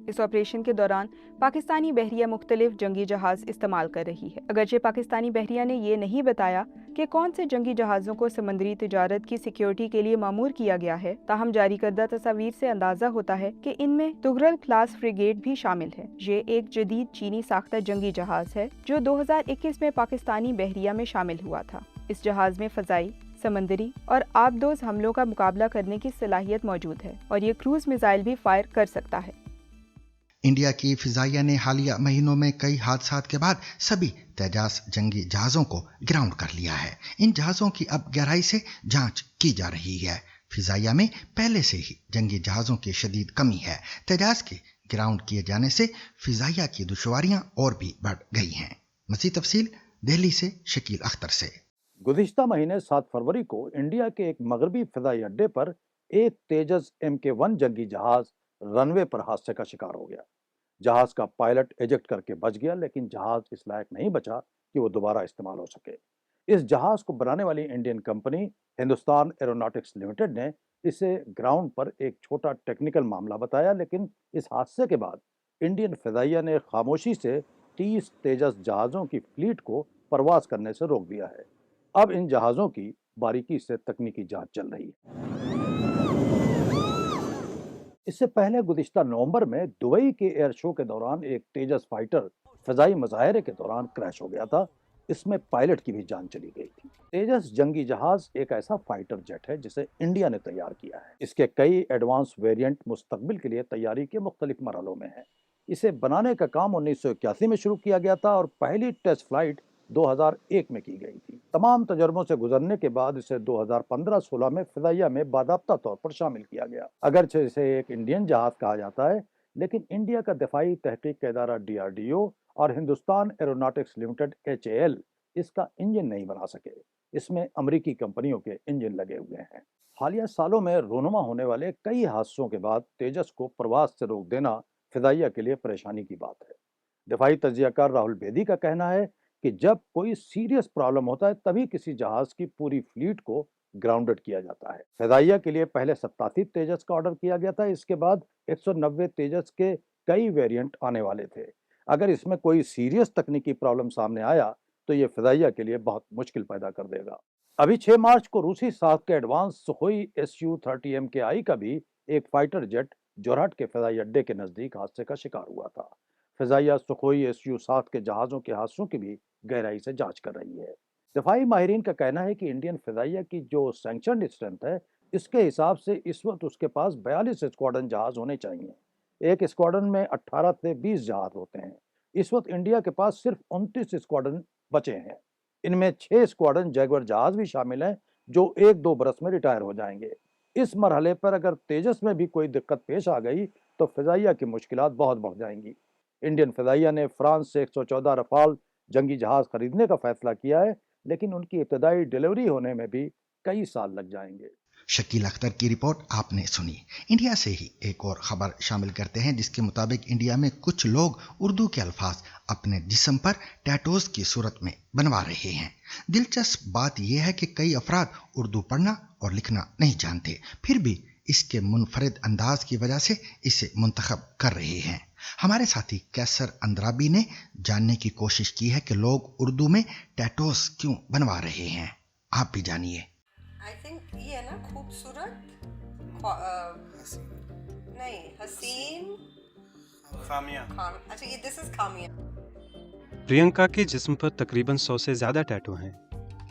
[SPEAKER 9] इस ऑपरेशन के दौरान पाकिस्तानी बहरिया मुख्तलिफ जंगी जहाज इस्तेमाल कर रही है। अगरचे पाकिस्तानी बहरिया ने ये नहीं बताया कि कौन से जंगी जहाज़ों को समंदरी तिजारत की सिक्योरिटी के लिए मामूर किया गया है, ताहम जारी करदा तस्वीर से अंदाजा होता है कि इनमें तुगरल क्लास फ्रिगेट भी शामिल है। ये एक जदीद चीनी साख्ता जंगी जहाज है जो 2021 में पाकिस्तानी बहरिया में शामिल हुआ था। इस जहाज में फ़ज़ाई, समंदरी और आबदोज़ हमलों का मुकाबला करने की सलाहियत मौजूद है और ये क्रूज मिसाइल भी फायर कर सकता है।
[SPEAKER 2] इंडिया की फिजाइया ने हालिया महीनों में कई हादसात के बाद सभी तेजास जंगी जहाज़ों को ग्राउंड कर लिया है। इन जहाज़ों की अब गहराई से जांच की जा रही है। फिजाइया में पहले से ही जंगी जहाज़ों की शदीद कमी है। तेजास के ग्राउंड किए जाने से फिजाइया की दुश्वारियां और भी बढ़ गई हैं। मज़ीद तफसील दिल्ली से शकील अख्तर से।
[SPEAKER 14] गुज़िश्ता महीने 7 फरवरी को इंडिया के एक मगरबी फिजाई अड्डे पर एक तेजस MK1 जंगी जहाज रनवे पर हादसे का शिकार हो गया। जहाज का पायलट एजेक्ट करके बच गया, लेकिन जहाज इस लायक नहीं बचा कि वो दोबारा इस्तेमाल हो सके। इस जहाज को बनाने वाली Indian company Hindustan aeronautics limited ने इसे ग्राउंड पर एक छोटा टेक्निकल मामला बताया, लेकिन इस हादसे के बाद इंडियन फिजाइया ने खामोशी से 30 तेजस जहाज़ों की फ्लीट को परवाज करने से रोक दिया है। अब इन जहाज़ों की बारीकी से तकनीकी जांच चल रही है। इससे पहले गुज़िश्ता नवंबर में दुबई के एयर शो के दौरान एक तेजस फाइटर फ़िज़ाई मुज़ाहरे के दौरान क्रैश हो गया था। इसमें पायलट की भी जान चली गई थी। तेजस जंगी जहाज एक ऐसा फाइटर जेट है जिसे इंडिया ने तैयार किया है। इसके कई एडवांस वेरिएंट मुस्तकबिल के लिए तैयारी के मुख्तलिफ मरहलों में हैं। इसे बनाने का काम 1981 में शुरू किया गया था और पहली टेस्ट फ्लाइट 2001 में की गई थी। तमाम तजर्बों से गुजरने के बाद इसे 2015-16 में फिजाइया में बादाब्ता तौर पर शामिल किया गया। अगरचे इसे एक इंडियन जहाज कहा जाता है, लेकिन इंडिया का दफाई तहकीक का इदारा DRDO और हिंदुस्तान एरोनॉटिक्स लिमिटेड HAL इसका इंजन नहीं बना सके। इसमें अमेरिकी कंपनियों के इंजन लगे हुए हैं। हालिया सालों में रोनुमा होने वाले कई हादसों के बाद तेजस को प्रवास से रोक देना फिजाइया के लिए परेशानी की बात है। दफाई तजियाकार राहुल बेदी का कहना है कि जब कोई सीरियस प्रॉब्लम होता है तभी किसी जहाज की पूरी फ्लीट को ग्राउंडेड किया जाता है। फिजाइया के लिए पहले 87 तेजस का ऑर्डर किया गया था। इसके बाद 190 तेजस के कई वेरिएंट आने वाले थे। अगर इसमें कोई सीरियस तकनीकी प्रॉब्लम सामने आया तो ये फिजाइया के लिए बहुत मुश्किल पैदा कर देगा। अभी 6 मार्च को रूसी साख के एडवांस सुखोई Su-30 MKI का भी एक फाइटर जेट जोरहट के फिजाई अड्डे के नजदीक हादसे का शिकार हुआ था। फिजाइया सुखोई Su-7 के जहाज़ों के हादसों की भी गहराई से जांच कर रही है। दफाई माहिरीन का कहना है कि इंडियन फिजाइया की जो सैंक्शनड स्ट्रेंथ है, इसके हिसाब से इस वक्त उसके पास 42 स्क्वाड्रन जहाज होने चाहिए। एक स्क्वाड्रन में 18 से 20 जहाज होते हैं। इस वक्त इंडिया के पास सिर्फ 29 स्क्वाड्रन बचे हैं। इनमें 6 स्क्वाड्रन जैगुआर जहाज भी शामिल हैं जो 1-2 बरस में रिटायर हो जाएंगे। इस मरहले पर अगर तेजस में भी कोई दिक्कत पेश आ गई तो फिजाइया की मुश्किलात बहुत बढ़ जाएंगी। इंडियन फिजाइया ने फ्रांस से 114 रफाल जंगी जहाज खरीदने का फैसला किया है, लेकिन उनकी इब्तदाई डिलीवरी होने में भी कई साल लग जाएंगे।
[SPEAKER 2] शकील अख्तर की रिपोर्ट आपने सुनी। इंडिया से ही एक और खबर शामिल करते हैं, जिसके मुताबिक इंडिया में कुछ लोग उर्दू के अल्फाज अपने जिस्म पर टैटूज की सूरत में बनवा रहे हैं। दिलचस्प बात यह है कि कई अफराद उर्दू पढ़ना और लिखना नहीं जानते, फिर भी इसके मुनफरिद अंदाज की वजह से इसे मुंतखब कर रहे हैं। हमारे साथी कैसर अंद्राबी ने जानने की कोशिश की है कि लोग उर्दू में टैटूज क्यों बनवा रहे हैं। आप भी जानिए।
[SPEAKER 10] आई थिंक ये है ना खूबसूरत नहीं हसीन
[SPEAKER 15] खामिया।
[SPEAKER 10] अच्छा ये दिस इज खामिया।
[SPEAKER 15] प्रियंका के जिस्म पर तकरीबन 100 से ज़्यादा टैटू हैं,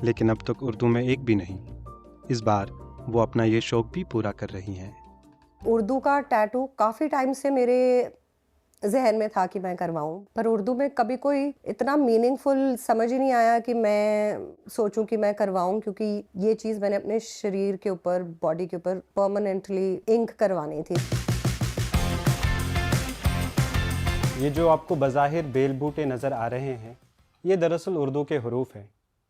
[SPEAKER 15] लेकिन अब तक उर्दू में एक भी नहीं। इस बार वो अपना ये शौक भी पूरा कर रही हैं।
[SPEAKER 10] उर्दू का टैटू काफ़ी टाइम से मेरे जहन में था कि मैं करवाऊं, पर उर्दू में कभी कोई इतना मीनिंगफुल समझ ही नहीं आया कि मैं सोचूं कि मैं करवाऊं, क्योंकि ये चीज़ मैंने अपने शरीर के ऊपर, बॉडी के ऊपर परमानेंटली इंक करवानी थी।
[SPEAKER 15] ये जो आपको बज़ाहिर बेल बूटे नज़र आ रहे हैं, ये दरअसल उर्दू के हरूफ हैं,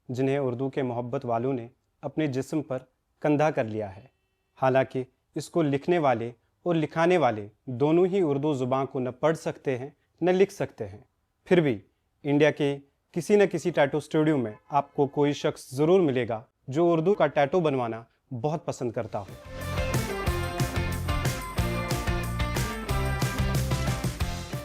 [SPEAKER 15] जिन्हें उर्दू के मोहब्बत वालों ने अपने जिस्म पर कंधा कर लिया है। हालांकि इसको लिखने वाले और लिखाने वाले दोनों ही उर्दू ज़ुबान को न पढ़ सकते हैं न लिख सकते हैं। फिर भी इंडिया के किसी न किसी टैटू स्टूडियो में आपको कोई शख्स ज़रूर मिलेगा जो उर्दू का टैटू बनवाना बहुत पसंद करता हो।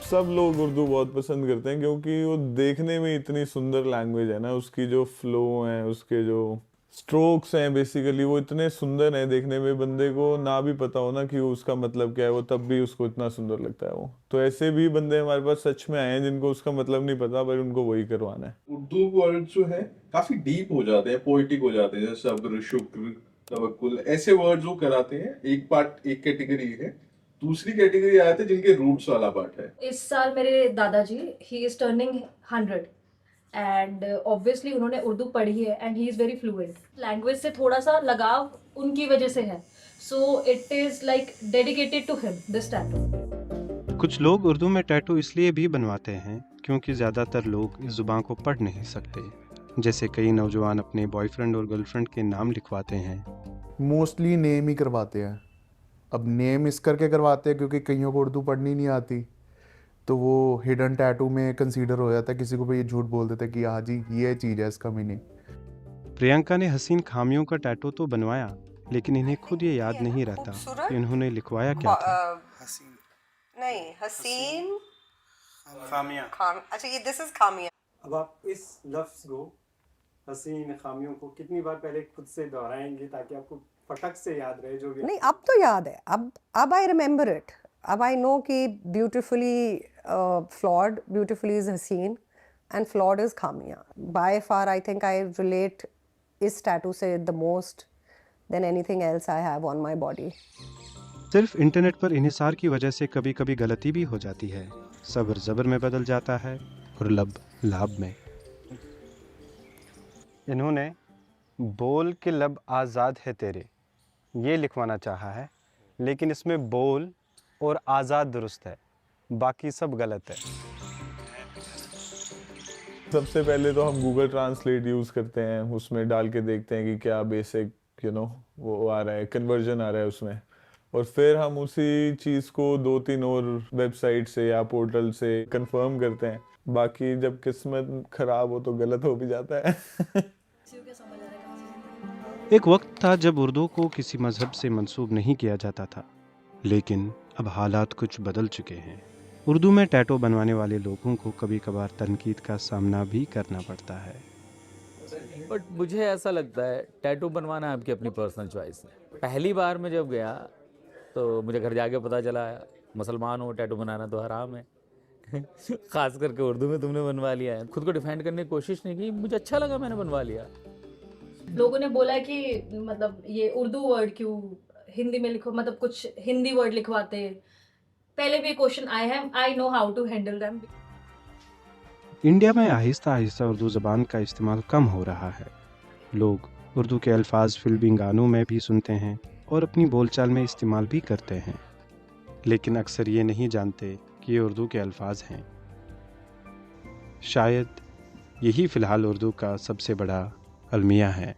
[SPEAKER 16] सब लोग उर्दू बहुत पसंद करते हैं क्योंकि वो देखने में इतनी सुंदर लैंग्वेज है ना, उसकी जो फ्लो है, उसके जो स्ट्रोक्स हैं, बेसिकली वो इतने सुंदर हैं देखने में, बंदे को ना भी पता हो ना कि उसका मतलब क्या है, वो तब भी उसको इतना सुंदर लगता है वो। तो ऐसे भी बंदे हमारे पास सच में आए हैं जिनको उसका मतलब नहीं पता, पर उनको वही करवाना है।
[SPEAKER 17] उर्दू वर्ड जो है काफी डीप हो जाते हैं, पोइटिक हो जाते हैं, जैसे सब्र, शुक्र, तवक्कुल, ऐसे वर्ड जो कराते हैं। एक पार्ट, एक कैटेगरी है, दूसरी कैटेगरी आए थे जिनके रूट्स वाला पार्ट है।
[SPEAKER 18] इस साल मेरे दादाजी he is turning 100 and obviously उन्होंने उर्दू पढ़ी है and he is very fluent. Language से थोड़ा सा लगाव उनकी वजह से है, so it is like dedicated to him this tattoo.
[SPEAKER 15] कुछ लोग उर्दू में टैटू इसलिए भी बनवाते हैं क्योंकि ज़्यादातर लोग इस ज़ुबान को पढ़ नहीं सकते, जैसे कई नौजवान अपने बॉयफ्रेंड और गर्लफ्रेंड के नाम लिखवाते हैं।
[SPEAKER 19] मोस्टली नेम ही करवाते हैं। अब नेम इस करके करवाते हैं क्योंकि कईयों को उर्दू पढ़नी नहीं आती, तो वो हिडन टैटू में कंसीडर हो जाता है। किसी को भी ये झूठ बोल देते हैं कि हाँ जी ये चीज़ है इसका मीनिंग।
[SPEAKER 15] प्रियंका ने हसीन खामियों का टैटू तो बनवाया, लेकिन इन्हें खुद ये याद नहीं रहता कि इन्होंने लिखवाया क्या था।
[SPEAKER 10] नहीं, हसीन
[SPEAKER 15] खामियां।
[SPEAKER 10] अच्छा, ये दिस इज खामियां।
[SPEAKER 15] अब आप इस लफ्ज़ को, हसीन खामियों को, कितनी बार पहले खुद से दोहराएंगे ताकि आपको फटक से याद रहे जो भी?
[SPEAKER 10] नहीं, अब तो याद है, अब आई रिमेम्बर इट। अब आई नो कि ब्यूटिफुली फ्लॉड, ब्यूटिफुली इज हसीन एंड फ्लॉड इज खामियां। By far I think I relate इस टैटू से the most than anything else I have on my body.
[SPEAKER 15] सिर्फ इंटरनेट पर इन्हिसार की वजह से कभी कभी गलती भी हो जाती है। सब्र ज़बर में बदल जाता है और लब लाभ में। इन्होंने बोल के लब आज़ाद है तेरे ये लिखवाना चाहा है, लेकिन इसमें बोल और आज़ाद दुरुस्त है, बाकी सब गलत है।
[SPEAKER 16] सबसे पहले तो हम गूगल ट्रांसलेट यूज़ करते हैं, उसमें डाल के देखते हैं कि क्या बेसिक वो आ रहा है, कन्वर्जन आ रहा है उसमें, और फिर हम उसी चीज़ को 2-3 और वेबसाइट से या पोर्टल से कंफर्म करते हैं। बाकी जब किस्मत ख़राब हो तो गलत हो भी जाता है।
[SPEAKER 15] एक वक्त था जब उर्दू को किसी मजहब से मंसूब नहीं किया जाता था, लेकिन अब हालात कुछ बदल चुके हैं। उर्दू में टैटू बनवाने वाले लोगों को कभी कभार तनकीद का सामना भी करना पड़ता है।
[SPEAKER 20] बट मुझे ऐसा लगता है टैटू बनवाना आपकी अपनी पर्सनल चॉइस है। पहली बार मैं जब गया तो मुझे घर जाके पता चला मुसलमान हो, टैटू बनाना तो हराम है। खास करके उर्दू में तुमने बनवा लिया है। खुद को डिफेंड करने की कोशिश नहीं की, मुझे अच्छा लगा, मैंने बनवा लिया।
[SPEAKER 18] लोगों ने बोला कि मतलब ये उर्दू वर्ड क्यों हिंदी में लिखो, मतलब कुछ हिंदी वर्ड लिखवाते। पहले भी question I know how to handle them.
[SPEAKER 15] India में आहिस्ता आहिस्ता उर्दू ज़बान का इस्तेमाल कम हो रहा है। लोग उर्दू के अल्फाज फिल्मी गानों में भी सुनते हैं और अपनी बोलचाल में इस्तेमाल भी करते हैं, लेकिन अक्सर ये नहीं जानते कि ये उर्दू के अल्फाज हैं। शायद यही फ़िलहाल उर्दू का सबसे बड़ा अलमिया है।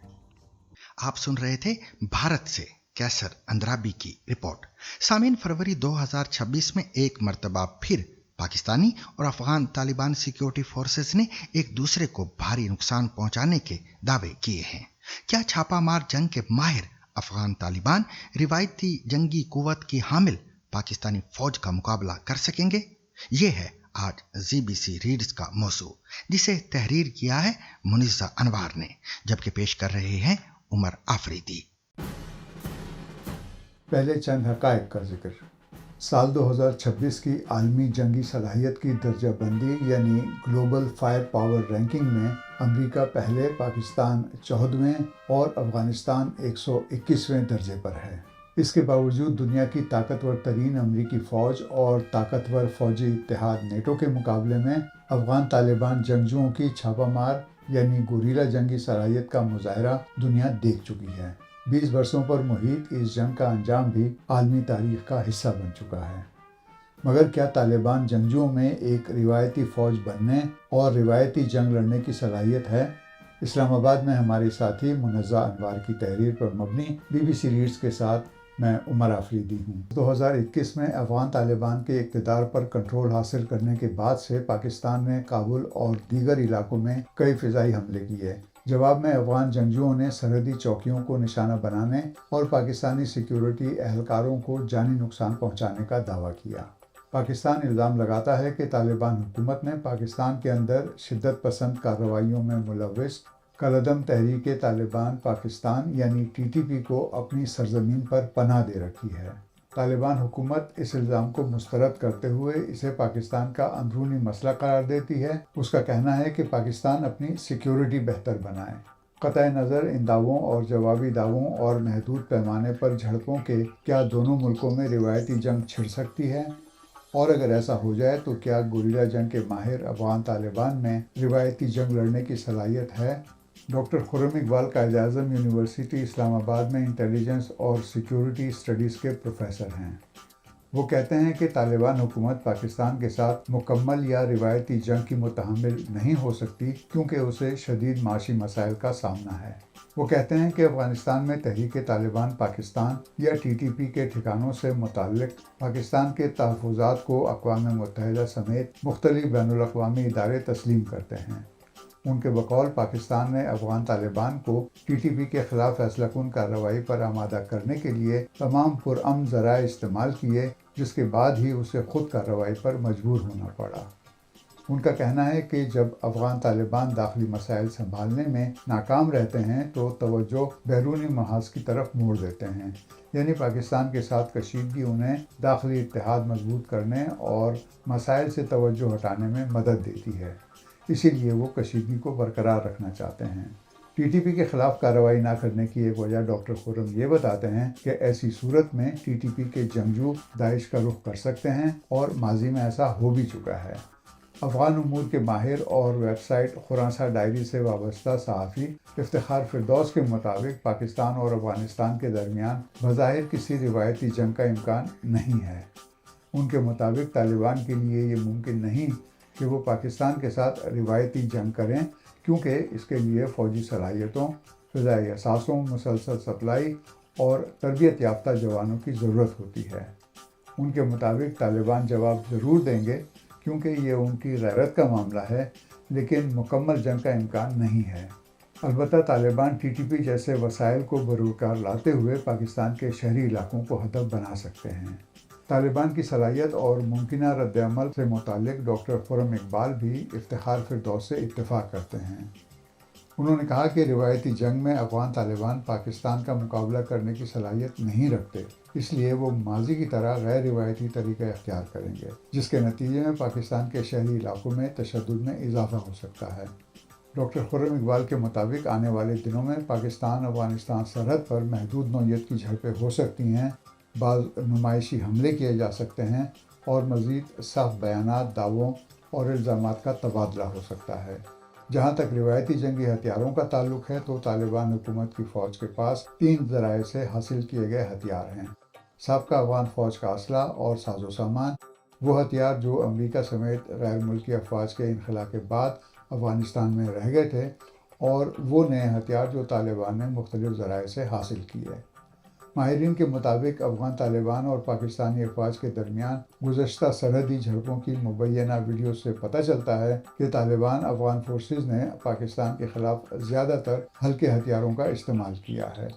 [SPEAKER 2] आप सुन रहे थे भारत से कैसर अंद्राबी की रिपोर्ट। सामीन, फरवरी 2026 में एक मर्तबा फिर पाकिस्तानी और अफगान तालिबान सिक्योरिटी फोर्सेस ने एक दूसरे को भारी नुकसान पहुंचाने के दावे किए हैं। क्या छापामार जंग के माहिर अफगान तालिबान रिवायती जंगी कुव्वत की हामिल पाकिस्तानी फौज का मुकाबला कर सकेंगे? ये है आज ZBC रीड्स का मौजू, जिसे तहरीर किया है मुनिज़ा अनवार ने, जबकि पेश कर रहे हैं उमर आफरीदी।
[SPEAKER 21] पहले चंद हक़ाइक़ का जिक्र। साल 2026 की आलमी जंगी सलाहियत की दर्जाबंदी यानी ग्लोबल फायर पावर रैंकिंग में अमेरिका पहले, पाकिस्तान 14वें और अफ़गानिस्तान 121वें दर्जे पर है। इसके बावजूद दुनिया की ताकतवर तरीन अमरीकी फ़ौज और ताकतवर फ़ौजी इत्तेहाद नेटो के मुकाबले में अफ़गान तालिबान जंगजुओं की छापामार यानी गुरीला जंगी सलाहियत का मुज़ाहरा दुनिया देख चुकी है। 20 वर्षों पर मुहित इस जंग का अंजाम भी आलमी तारीख का हिस्सा बन चुका है। मगर क्या तालिबान जंगजुओं में एक रिवायती फ़ौज बनने और रिवायती जंग लड़ने की सलाहियत है? इस्लामाबाद में हमारे साथी मुनज़्ज़ा अनवार की तहरीर पर मबनी BBC रीड्स के साथ मैं उमर आफरीदी हूँ। 2021 में अफ़गान तालिबान के इक़्तिदार पर कंट्रोल हासिल करने के बाद से पाकिस्तान ने काबुल और दीगर इलाकों में कई फ़िज़ाई हमले किए। जवाब में अफ़गान जंगजुओं ने सरहदी चौकियों को निशाना बनाने और पाकिस्तानी सिक्योरिटी एहलकारों को जानी नुकसान पहुँचाने का दावा किया। पाकिस्तान इल्ज़ाम लगाता है कि तालिबान हुकूमत ने पाकिस्तान के अंदर शिद्दत पसंद कार्रवाइयों में मुलव्विस कलदम तहरीक तालिबान पाकिस्तान यानी TTP को अपनी सरजमीन पर पनाह दे रखी है। तालिबान हुकूमत इस इल्ज़ाम को मुस्तरद करते हुए इसे पाकिस्तान का अंदरूनी मसला करार देती है। उसका कहना है कि पाकिस्तान अपनी सिक्योरिटी बेहतर बनाए। قطع نظر ان دعووں اور جوابی دعووں اور محدود پیمانے پر جھڑپوں کے کیا دونوں ملکوں میں روایتی جنگ چھڑ سکتی ہے؟ اور اگر ایسا ہو جائے تو کیا گوریلا جنگ کے ماہر افغان طالبان میں روایتی جنگ لڑنے کی صلاحیت ہے؟ ڈاکٹر خرم اقبال قائد اعظم یونیورسٹی اسلام آباد میں انٹیلیجنس اور سیکیورٹی اسٹڈیز کے پروفیسر ہیں۔ وہ کہتے ہیں کہ طالبان حکومت پاکستان کے ساتھ مکمل یا روایتی جنگ کی متحمل نہیں ہو سکتی کیونکہ اسے شدید معاشی مسائل کا سامنا ہے۔ وہ کہتے ہیں کہ افغانستان میں تحریک طالبان پاکستان یا ٹی ٹی پی کے ٹھکانوں سے متعلق پاکستان کے تحفظات کو اقوام متحدہ سمیت مختلف بین الاقوامی ادارے تسلیم کرتے ہیں۔ ان کے بقول پاکستان نے افغان طالبان کو ٹی ٹی پی کے خلاف فیصلہ کن کارروائی پر آمادہ کرنے کے لیے تمام پرامن ذرائع استعمال کیے، جس کے بعد ہی اسے خود کارروائی پر مجبور ہونا پڑا۔ ان کا کہنا ہے کہ جب افغان طالبان داخلی مسائل سنبھالنے میں ناکام رہتے ہیں تو توجہ بیرونی محاذ کی طرف موڑ دیتے ہیں، یعنی پاکستان کے ساتھ کشیدگی انہیں داخلی اتحاد مضبوط کرنے اور مسائل سے توجہ ہٹانے میں مدد دیتی ہے، اسی لیے وہ کشیدگی کو برقرار رکھنا چاہتے ہیں۔ ٹی ٹی پی کے خلاف کارروائی نہ کرنے کی ایک وجہ ڈاکٹر خرم یہ بتاتے ہیں کہ ایسی صورت میں ٹی ٹی پی کے جنگجو داعش کا رخ کر سکتے ہیں اور ماضی میں ایسا ہو بھی چکا ہے۔ افغان امور کے ماہر اور ویب سائٹ خراساں ڈائری سے وابستہ صحافی افتخار فردوس کے مطابق پاکستان اور افغانستان کے درمیان بظاہر کسی روایتی جنگ کا امکان نہیں ہے۔ ان کے مطابق طالبان کے لیے یہ ممکن نہیں کہ وہ پاکستان کے ساتھ روایتی جنگ کریں کیونکہ اس کے لیے فوجی صلاحیتوں، فضائی اثاثوں، مسلسل سپلائی اور تربیت یافتہ جوانوں کی ضرورت ہوتی ہے۔ ان کے مطابق طالبان جواب ضرور دیں گے کیونکہ یہ ان کی غیرت کا معاملہ ہے، لیکن مکمل جنگ کا امکان نہیں ہے۔ البتہ طالبان ٹی ٹی پی جیسے وسائل کو بروکار لاتے ہوئے پاکستان کے شہری علاقوں کو ہدف بنا سکتے ہیں۔ طالبان کی صلاحیت اور ممکنہ رد عمل سے متعلق ڈاکٹر خرم اقبال بھی افتخار فردوس سے اتفاق کرتے ہیں۔ انہوں نے کہا کہ روایتی جنگ میں افغان طالبان پاکستان کا مقابلہ کرنے کی صلاحیت نہیں رکھتے، اس لیے وہ ماضی کی طرح غیر روایتی طریقہ اختیار کریں گے، جس کے نتیجے میں پاکستان کے شہری علاقوں میں تشدد میں اضافہ ہو سکتا ہے۔ ڈاکٹر خرم اقبال کے مطابق آنے والے دنوں میں پاکستان افغانستان سرحد پر محدود نوعیت کی جھڑپیں ہو سکتی ہیں، بعض نمائشی حملے کیے جا سکتے ہیں اور مزید سخت بیانات، دعووں اور الزامات کا تبادلہ ہو سکتا ہے۔ جہاں تک روایتی جنگی ہتھیاروں کا تعلق ہے تو طالبان حکومت کی فوج کے پاس 3 ذرائع سے حاصل کیے گئے ہتھیار ہیں: سابقہ افغان فوج کا اسلحہ اور ساز و سامان، وہ ہتھیار جو امریکہ سمیت غیر ملکی افواج کے انخلا کے بعد افغانستان میں رہ گئے تھے، اور وہ نئے ہتھیار جو طالبان نے مختلف ذرائع سے حاصل کیے۔ ماہرین کے مطابق افغان طالبان اور پاکستانی افواج کے درمیان گزشتہ سرحدی جھڑپوں کی مبینہ ویڈیو سے پتہ چلتا ہے کہ طالبان افغان فورسز نے پاکستان کے خلاف زیادہ تر ہلکے ہتھیاروں کا استعمال کیا ہے۔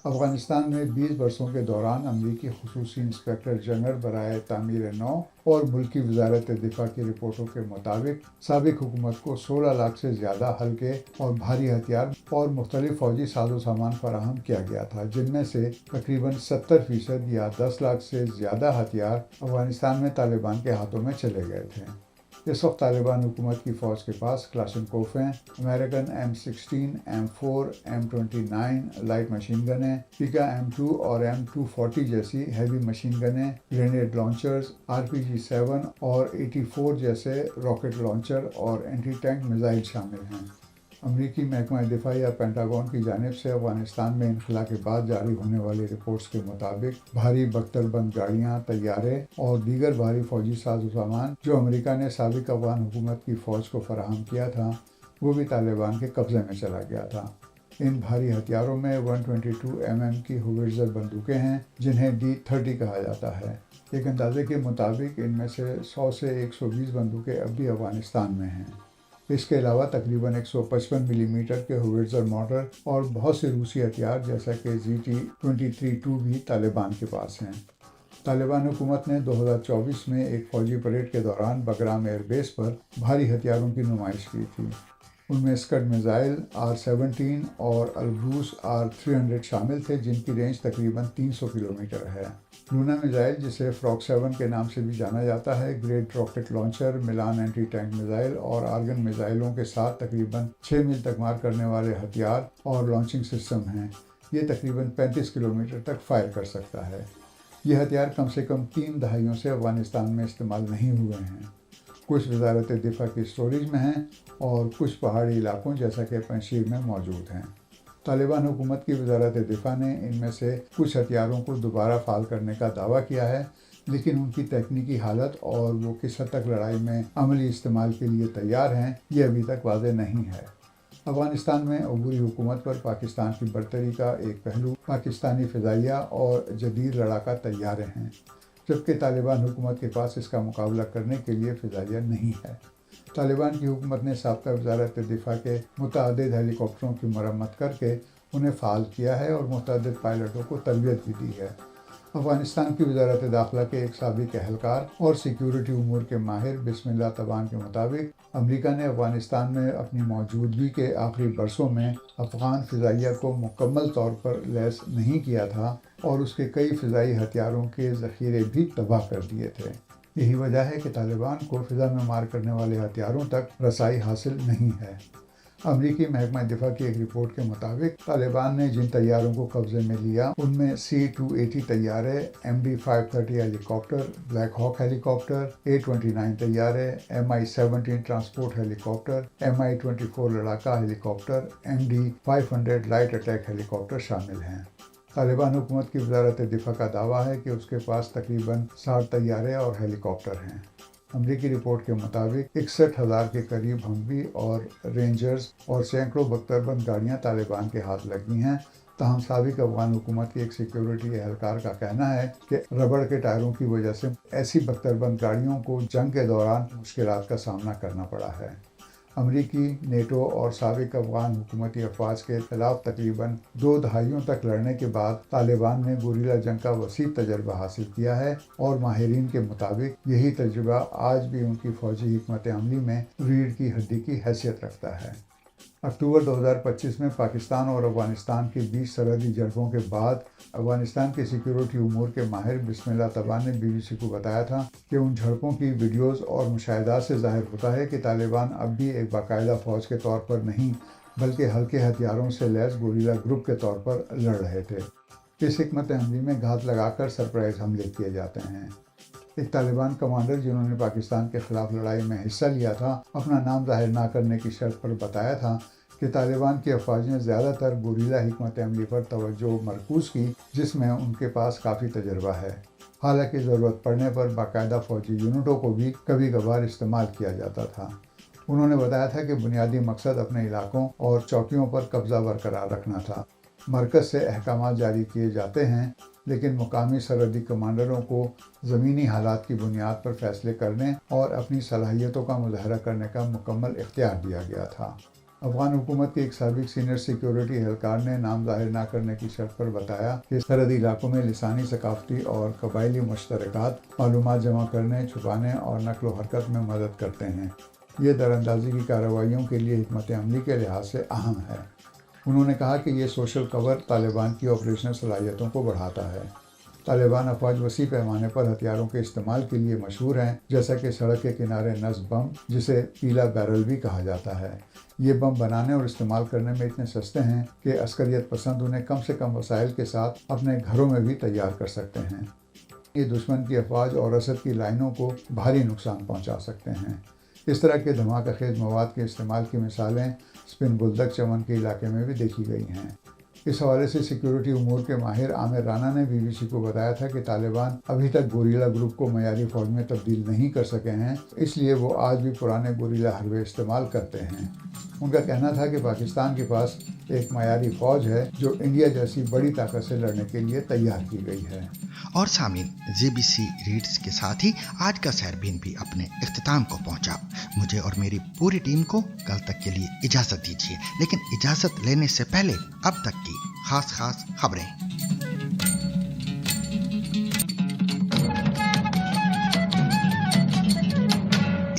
[SPEAKER 21] افغانستان میں 20 برسوں کے دوران امریکی خصوصی انسپکٹر جنرل برائے تعمیر نو اور ملکی وزارت دفاع کی رپورٹوں کے مطابق سابق حکومت کو 16 لاکھ سے زیادہ ہلکے اور بھاری ہتھیار اور مختلف فوجی ساز و سامان فراہم کیا گیا تھا، جن میں سے تقریباً 70% یا 10 لاکھ سے زیادہ ہتھیار افغانستان میں طالبان کے ہاتھوں میں چلے گئے تھے۔ اس وقت طالبان حکومت کی فوج کے پاس کلاشنکوفیں، American M16، M4، M29 light machine گنیں، پیکا M2 اور M240 جیسی ہیوی مشین گنیں، گرینیڈ لانچرز، RPG-7 اور 84 جیسے راکٹ لانچر اور اینٹی ٹینک میزائل شامل ہیں۔ امریکی محکمہ دفاع یا پینٹاگون کی جانب سے افغانستان میں انخلا کے بعد جاری ہونے والی رپورٹس کے مطابق بھاری بختر بند گاڑیاں، طیارے اور دیگر بھاری فوجی ساز و سامان جو امریکہ نے سابق افغان حکومت کی فوج کو فراہم کیا تھا، وہ بھی طالبان کے قبضے میں چلا گیا تھا۔ ان بھاری ہتھیاروں میں 122 mm کی ہوویٹزر بندوقیں ہیں جنہیں D30 کہا جاتا ہے۔ ایک اندازے کے مطابق ان میں سے 100 سے 120 بندوقیں اب بھی افغانستان میں ہیں۔ اس کے علاوہ تقریباً 155 ملی میٹر کے ہوویٹزر مارٹر اور بہت سے روسی ہتھیار جیسا کہ ZT-23-2 بھی طالبان کے پاس ہیں۔ طالبان حکومت نے 2024 میں ایک فوجی پریڈ کے دوران بگرام ایئر بیس پر بھاری ہتھیاروں کی نمائش کی تھی۔ ان میں اسکڈ میزائل R-17 اور البروس R-300 شامل تھے، جن کی رینج تقریباً 300 کلومیٹر ہے۔ لونا میزائل، جسے فراک 7 کے نام سے بھی جانا جاتا ہے، گریٹ راکٹ لانچر، ملان اینٹی ٹینک میزائل اور آرگن میزائلوں کے ساتھ تقریباً 6 میل تک مار کرنے والے ہتھیار اور لانچنگ سسٹم ہیں۔ یہ تقریباً 35 کلومیٹر تک فائر کر سکتا ہے۔ یہ ہتھیار کم سے کم 3 دہائیوں سے افغانستان میں استعمال نہیں ہوئے ہیں۔ کچھ وزارت دفاع کی اسٹوریج میں ہیں اور کچھ پہاڑی علاقوں جیسا کہ پنشیر میں موجود ہیں۔ طالبان حکومت کی وزارت دفاع نے ان میں سے کچھ ہتھیاروں کو دوبارہ فعال کرنے کا دعویٰ کیا ہے، لیکن ان کی تکنیکی حالت اور وہ کس حد تک لڑائی میں عملی استعمال کے لیے تیار ہیں، یہ ابھی تک واضح نہیں ہے۔ افغانستان میں عبوری حکومت پر پاکستان کی برتری کا ایک پہلو پاکستانی فضائیہ اور جدید لڑاکا طیارے ہیں، جبکہ طالبان حکومت کے پاس اس کا مقابلہ کرنے کے لیے فضائیہ نہیں ہے۔ طالبان کی حکومت نے سابقہ وزارت دفاع کے متعدد ہیلی کاپٹروں کی مرمت کر کے انہیں فعال کیا ہے اور متعدد پائلٹوں کو تربیت بھی دی ہے۔ افغانستان کی وزارت داخلہ کے ایک سابق اہلکار اور سیکیورٹی امور کے ماہر بسم اللہ تبان کے مطابق امریکہ نے افغانستان میں اپنی موجودگی کے آخری برسوں میں افغان فضائیہ کو مکمل طور پر لیس نہیں کیا تھا اور اس کے کئی فضائی ہتھیاروں کے ذخیرے بھی تباہ کر دیے تھے۔ یہی وجہ ہے کہ طالبان کو فضا میں مار کرنے والے ہتھیاروں تک رسائی حاصل نہیں ہے۔ امریکی محکمہ دفاع کی ایک رپورٹ کے مطابق طالبان نے جن طیاروں کو قبضے میں لیا ان میں C-280 طیارے، MD-530 ہیلی کاپٹر، بلیک ہاک ہیلی کاپٹر، A-29 طیارے، Mi-17 ٹرانسپورٹ ہیلی کاپٹر، Mi-24 لڑاکا ہیلی کاپٹر، MD-500 لائٹ اٹیک ہیلی کاپٹر شامل ہیں۔ طالبان حکومت کی وزارت دفاع کا دعویٰ ہے کہ اس کے پاس تقریباً 60 طیارے اور ہیلی کاپٹر ہیں۔ امریکی رپورٹ کے مطابق 61,000 کے قریب ہموی اور رینجرز اور سینکڑوں بختربند گاڑیاں طالبان کے ہاتھ لگی ہیں۔ تاہم سابق افغان حکومت کے ایک سیکیورٹی اہلکار کا کہنا ہے کہ ربڑ کے ٹائروں کی وجہ سے ایسی بختربند گاڑیوں کو جنگ کے دوران مشکلات کا سامنا کرنا پڑا ہے۔ امریکی، نیٹو اور سابق افغان حکومتی افواج کے خلاف تقریباً 2 دہائیوں تک لڑنے کے بعد طالبان نے گوریلا جنگ کا وسیع تجربہ حاصل کیا ہے اور ماہرین کے مطابق یہی تجربہ آج بھی ان کی فوجی حکمت عملی میں ریڑھ کی ہڈی کی حیثیت رکھتا ہے۔ اکتوبر 2025 میں پاکستان اور افغانستان کی 20 سرحدی جھڑپوں کے بعد افغانستان کے سیکیورٹی امور کے ماہر بسم اللہ تبان نے BBC کو بتایا تھا کہ ان جھڑپوں کی ویڈیوز اور مشاہدات سے ظاہر ہوتا ہے کہ طالبان اب بھی ایک باقاعدہ فوج کے طور پر نہیں بلکہ ہلکے ہتھیاروں سے لیس گوریلا گروپ کے طور پر لڑ رہے تھے۔ اس حکمت عملی میں گھات لگا کر سرپرائز حملے کیے جاتے ہیں۔ ایک طالبان کمانڈر جنہوں نے پاکستان کے خلاف لڑائی میں حصہ لیا تھا، اپنا نام ظاہر نہ کرنے کی شرط پر بتایا تھا کہ طالبان کی افواج نے زیادہ تر گوریلا حکمت عملی پر توجہ مرکوز کی، جس میں ان کے پاس کافی تجربہ ہے۔ حالانکہ ضرورت پڑنے پر باقاعدہ فوجی یونٹوں کو بھی کبھی کبھار استعمال کیا جاتا تھا۔ انہوں نے بتایا تھا کہ بنیادی مقصد اپنے علاقوں اور چوکیوں پر قبضہ برقرار رکھنا تھا۔ مرکز سے احکامات جاری کیے جاتے ہیں، لیکن مقامی سرحدی کمانڈروں کو زمینی حالات کی بنیاد پر فیصلے کرنے اور اپنی صلاحیتوں کا مظاہرہ کرنے کا مکمل اختیار دیا گیا تھا۔ افغان حکومت کے ایک سابق سینئر سیکیورٹی اہلکار نے نام ظاہر نہ کرنے کی شرط پر بتایا کہ سرحدی علاقوں میں لسانی، ثقافتی اور قبائلی مشترکات معلومات جمع کرنے، چھپانے اور نقل و حرکت میں مدد کرتے ہیں۔ یہ دراندازی کی کارروائیوں کے لیے حکمت عملی کے لحاظ سے اہم ہے۔ انہوں نے کہا کہ یہ سوشل کور طالبان کی آپریشنل صلاحیتوں کو بڑھاتا ہے۔ طالبان افواج وسیع پیمانے پر ہتھیاروں کے استعمال کے لیے مشہور ہیں، جیسا کہ سڑک کے کنارے نصب بم، جسے پیلا بیرل بھی کہا جاتا ہے۔ یہ بم بنانے اور استعمال کرنے میں اتنے سستے ہیں کہ عسکریت پسند انہیں کم سے کم وسائل کے ساتھ اپنے گھروں میں بھی تیار کر سکتے ہیں۔ یہ دشمن کی افواج اور رسد کی لائنوں کو بھاری نقصان پہنچا سکتے ہیں۔ اس طرح کے دھماکہ خیز مواد کے استعمال کی مثالیں سپن بلدک چمن کے علاقے میں بھی دیکھی گئی ہیں۔ اس حوالے سے سیکیورٹی امور کے ماہر عامر رانا نے BBC کو بتایا تھا کہ طالبان ابھی تک گوریلا گروپ کو معیاری فوج میں تبدیل نہیں کر سکے ہیں، اس لیے وہ آج بھی پرانے گوریلا حربے استعمال کرتے ہیں۔ ان کا کہنا تھا کہ پاکستان کے پاس ایک معیاری فوج ہے جو انڈیا جیسی بڑی طاقت سے لڑنے کے لیے تیار کی گئی ہے۔
[SPEAKER 2] اور سامعین، BBC ریڈز کے ساتھ ہی آج کا سیربین بھی اپنے اختتام کو پہنچا۔ مجھے اور میری پوری ٹیم کو کل تک کے لیے اجازت دیجیے، لیکن اجازت لینے سے پہلے اب تک کی خاص خبریں۔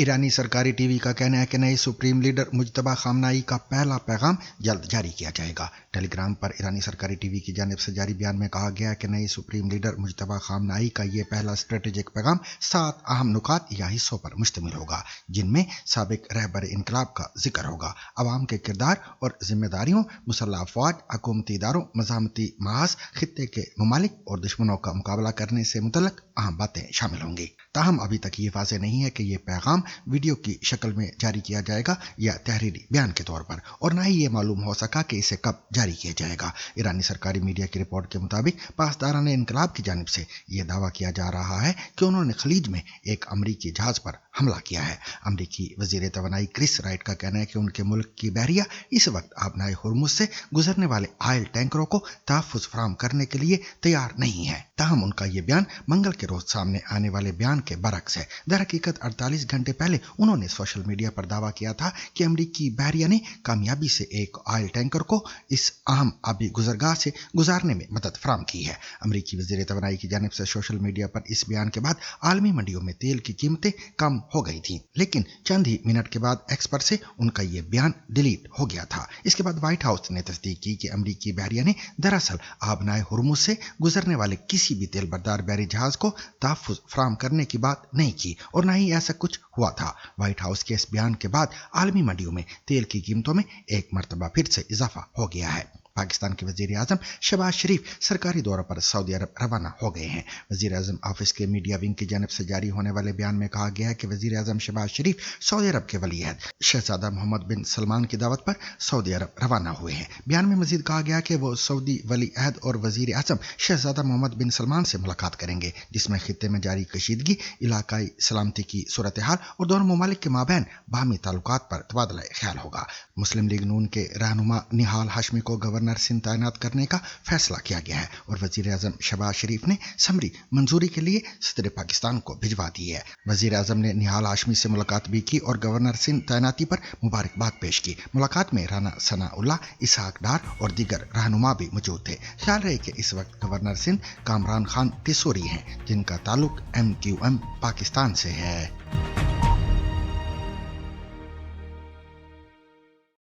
[SPEAKER 2] ईरानी सरकारी टीवी का कहना है कि नए सुप्रीम लीडर मुज्तबा खामनाई का पहला पैगाम जल्द जारी किया जाएगा। टेलीग्राम पर ईरानी सरकारी टीवी की जानिब से जारी बयान में कहा गया है कि नए सुप्रीम लीडर मुज्तबा खामनाई का ये पहला स्ट्रेटेजिक पैगाम 7 अहम नुकात या हिस्सों पर मुश्तमिल होगा, जिनमें साबिक रहबर इनकलाब का जिक्र होगा, अवाम के किरदार और जिम्मेदारियों, मुसल्लह अफवाज, हुकूमती इदारों, मज़ामती महाज, खित्ते के ममालिक और दुश्मनों का मुकाबला करने से मुतल्लिक़ अहम बातें शामिल होंगी। ताहम अभी तक ये वाज़ेह नहीं है कि ये पैगाम वीडियो की शक्ल में जारी किया जाएगा या तहरीरी बयान के तौर पर, और न ही ये मालूम हो सका कि इसे कब जारी किया जाएगा। ईरानी सरकारी मीडिया की रिपोर्ट के मुताबिक पासदारान इनकलाब की जानिब से यह दावा किया जा रहा है कि उन्होंने खलीज में एक अमरीकी जहाज पर हमला किया है। अमरीकी वजीर तवानाई क्रिस राइट का कहना है कि उनके मुल्क की बहरिया इस वक्त आबनाए हुर्मुज से गुजरने वाले ऑयल टैंकरों को तहफ़्फ़ुज़ फराहम करने के लिए तैयार नहीं है। ताहम उनका यह बयान मंगल के रोज सामने आने वाले बयान के बरक्स है। दरहकीकत 48 घंटे पहले उन्होंने सोशल मीडिया पर दावा किया था कि अमरीकी बहरिया ने कामयाबी से एक ऑयल टैंकर को इस अहम आबी गुजरगाह से गुजारने में मदद फराहम की है। अमरीकी वजीर तवानाई की जानिब से सोशल मीडिया पर इस बयान के बाद आलमी मंडियों में तेल की कीमतें कम हो गई थी, लेकिन चंद ही मिनट के बाद एक्स पर से उनका यह बयान डिलीट हो गया था। इसके बाद व्हाइट हाउस ने तस्दीक की कि अमरीकी बहरिया ने दरअसल आबनाए हुर्मुज से गुजरने वाले किसी भी तेल बरदार बहरी जहाज को तहफ़्फ़ुज़ फराहम करने की बात नहीं की और न ही ऐसा कुछ हुआ था। व्हाइट हाउस के इस बयान के बाद आलमी मंडियों में तेल की कीमतों में एक मरतबा फिर से इजाफा हो गया है। पाकिस्तान के वजीर आजम शहबाज शरीफ सरकारी दौरे पर सऊदी अरब रवाना हो गए हैं। वजीर आजम ऑफिस के मीडिया विंग की जानिब से जारी होने वाले बयान में कहा गया है कि वजीर आजम शहबाज शरीफ सऊदी अरब के वलीअहद शहजादा मोहम्मद बिन सलमान की दावत पर सऊदी अरब रवाना हुए हैं। बयान में मजीद कहा गया कि वो सऊदी वलीअहद और वजीर आजम शहजादा मोहम्मद बिन सलमान से मुलाकात करेंगे, जिसमें खित्ते में जारी कशीदगी, इलाकाई सलामती की सूरत हाल और दोनों ममालिक के माबैन बाहमी ताल्लुकात पर तबादला ख्याल होगा। मुस्लिम लीग नून के रहनुमा निहाल हाशमी को गवर्नर सिंध तैनात करने का फैसला किया गया है और वजीर आजम शहबाज शरीफ ने समरी मंजूरी के लिए सदर पाकिस्तान को भिजवा दी है। वजीर आजम ने निहाल हाशमी से मुलाकात भी की और गवर्नर सिंध तैनाती पर मुबारकबाद पेश की। मुलाकात में राना सनाउल्लाह, इसहाक डार और दीगर रहनुमा भी मौजूद थे। ख्याल रहे कि इस वक्त गवर्नर सिंध कामरान खान तिसोरी हैं, जिनका ताल्लुक MQM पाकिस्तान से है।